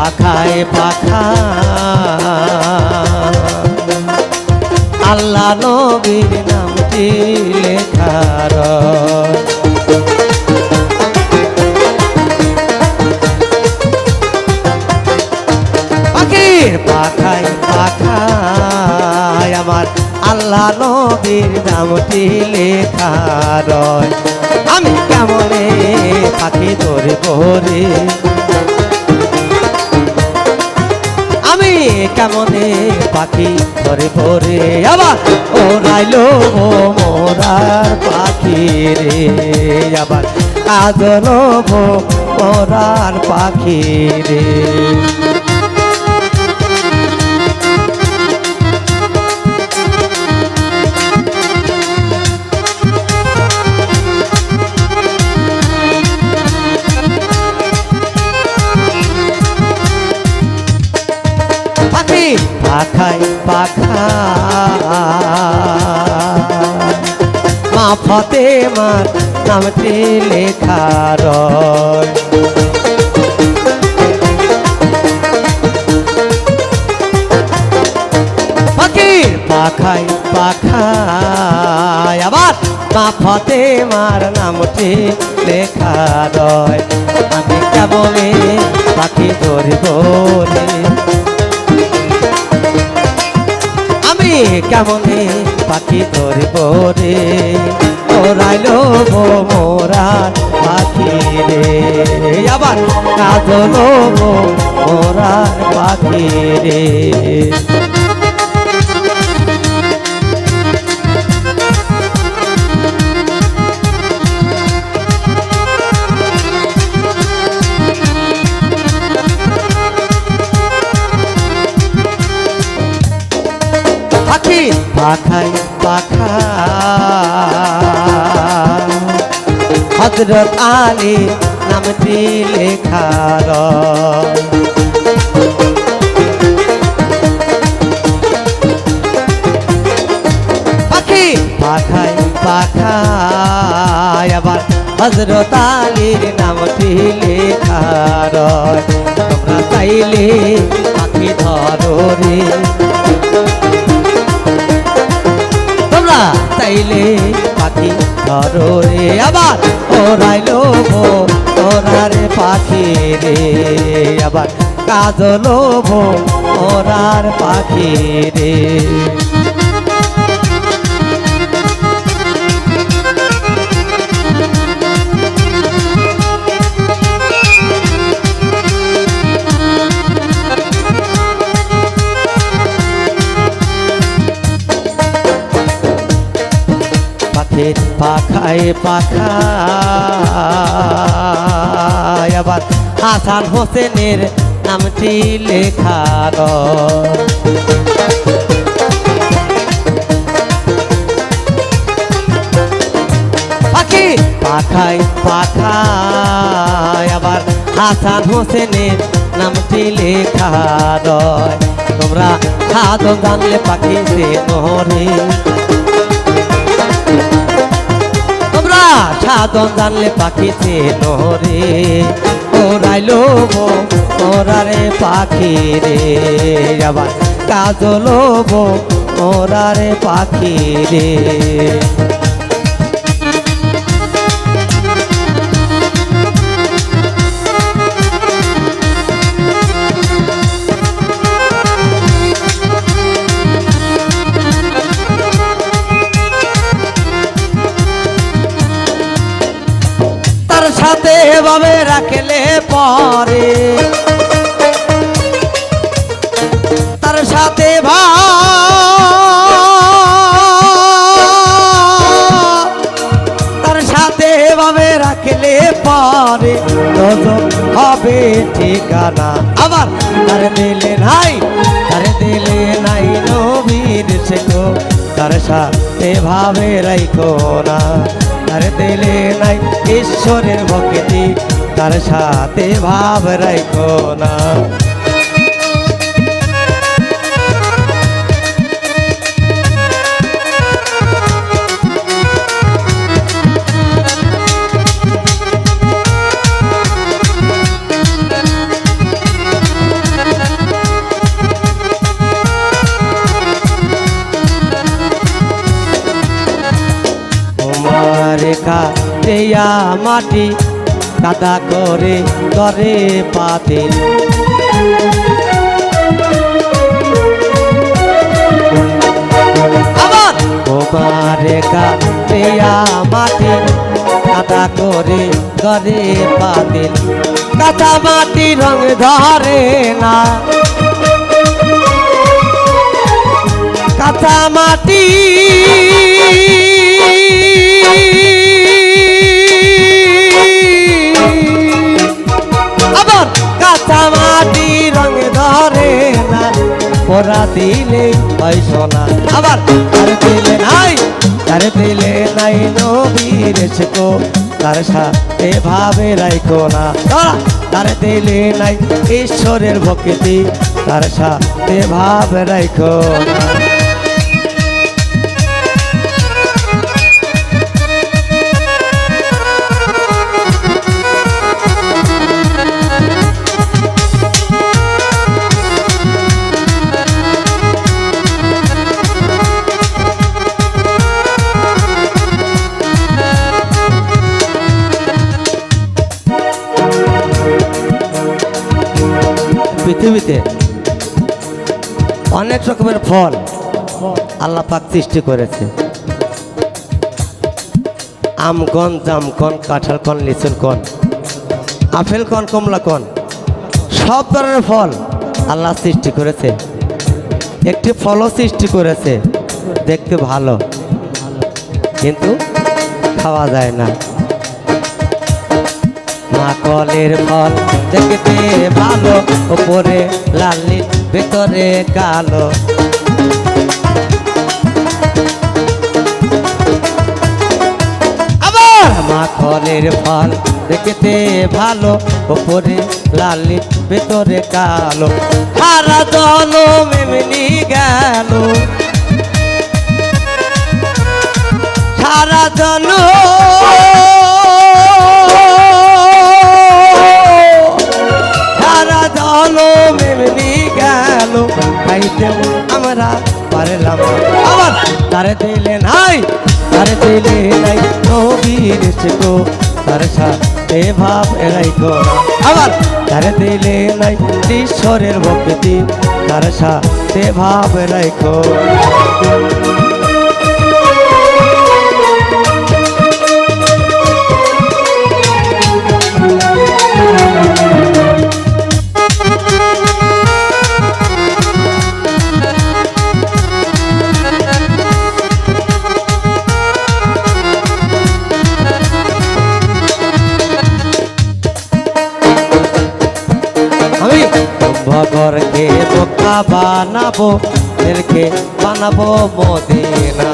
পাখায় পাখা আল্লাহ নবীর নামটি লেখার পাখির পাখায় পাখায় আমার আল্লাহ নবীর নামটি লেখার আমি কেমনে পাখি ধরব রে আমি কেমনে পাখি ধরব রে আবার ওরাইলো মোরার পাখি রে আবার কাজলো মোরার পাখি রে পাখায় পাখা মা ফতেমার নামটি লেখার পাখির পাখায় পাখায় আবার মা ফতেমার নামটি লেখার আমি কেমনে পাখি ধরব রে কেমনে পাখি ধরব রে ওরাইলো মোরার পাখি রে আবার কাজলো মোরার পাখি রে পাখায় পাখা হযরত আলী নামটি লেখার পাখি পাখায় পাখায় আবার হযরত আলীর নামটি লেখার তোমরা চাইলে পাখি ধরো রে চাইলে পাখি ধরো রে আবার ওরাইলো ওরারে পাখি রে আবার কাজলো ওরার পাখি রে পাখায় পাখায় আবার হাসান হোসেনের নামটি লেখার পাখি পাখায় পাখায় আবার হাসান হোসেনের নামটি লেখার তোমরা সাধন জানলে পাখি সে নহরে সাধন জানলে পাখি চেনো রে ওরাইলো ওরারে পাখি রে আবার কাজলো ওরারে পাখি রে সাথে ভাবে রাখলে পরে তার সাথে তার সাথে ভাবে রাখলে পরে হবে ঠিকানা আবার তার দিলে নাই নবীর শেখো তার সাথে ভাবে রাখো না তার দিলে নাই ঈশ্বরের ভক্তি তার সাথে ভাব রাখো না দেয়া মাটি কাদা করে করে পাতিল আবার তোমারে দেয়া মাটি কাদা করে করে পাতিল কাদা মাটি রং ধরে না কাঁচা মাটি আবার কাঁচা মাটি রং ধরে না পোড়া দিলে হয় সোনা আবার তার দিলে নাই নবীর শেখো তার সাথে ভাবে রাখো না তার দিলে নাই ঈশ্বরের ভক্তি তার সাথে ভাব রাখো না পৃথিবীতে অনেক রকমের ফল আল্লাহ পাক সৃষ্টি করেছে আম কন জাম কন কাঁঠাল কন লিচুর কন আপেল কন কমলা কন সব ধরনের ফল আল্লাহ সৃষ্টি করেছে একটি ফলও সৃষ্টি করেছে দেখতে ভালো কিন্তু খাওয়া যায় না মাকলের ফল দেখতে ভালো উপরে লাল ভেতরে কালো আবার মাকলের ফল দেখতে ভালো উপরে লাল ভেতরে কালো সারা জনম এমনি গেল সারা জনম খাইতে আমরা পারলাম আবার তারে দিলে নাই নবীর শেখো তার সাথে ভাব রাখো না আবার তারে দিলে নাই ঈশ্বরের ভক্তি তার সাথে ভাব রাখো ভগরকে বোকা বানাবো দিলকে বানাবো মদিনা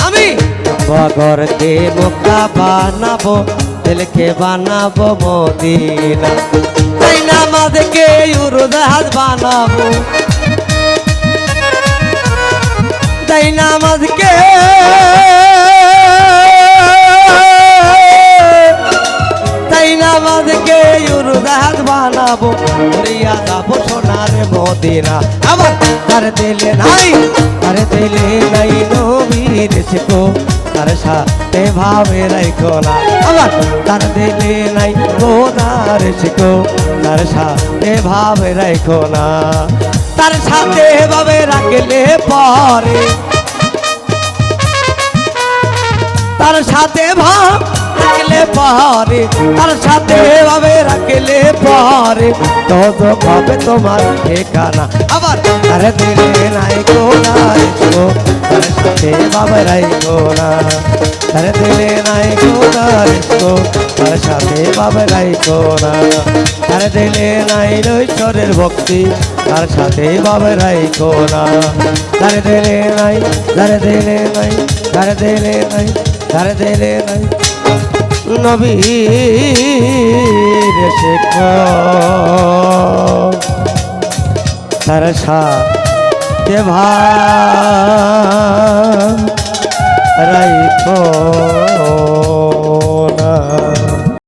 আমি ভগরকে বোকা বানাবো দিলকে বানাবো মদিনা তাই নামাজকে উড়োজাহাজ বানাবো তাই নামাজকে নামাজকে উড়োজাহাজ বানাবো রিয়া যাবো সোনার মদিনা আবার তার দিলে নাই নবীর শেখো তার সাথে ভাবে রাখো না আবার তার দিলে নাই খোদার শেখো তার সাথে ভাবে রাখো না তার সাথে ভাবে রাখলে পরে তার সাথে ভাব রাখলে পরে তার সাথে ভাবে রাখলে পরে তো হবে তোমার ঠিকানা আবার তার দিলে নাই কোনার তার সাথে ভাবে রাখো না তার দিলে নাই কোনার তার সাথে ভাবে রাখো না তার দিলে নাই ঈশ্বরের ভক্তি তার সাথে ভাবে রাখো না তার দিলে নাই তার দিলে নাই তার দিলে নাই তার দিলে নাই নবীর শেখো তার সাথে ভাব রাখো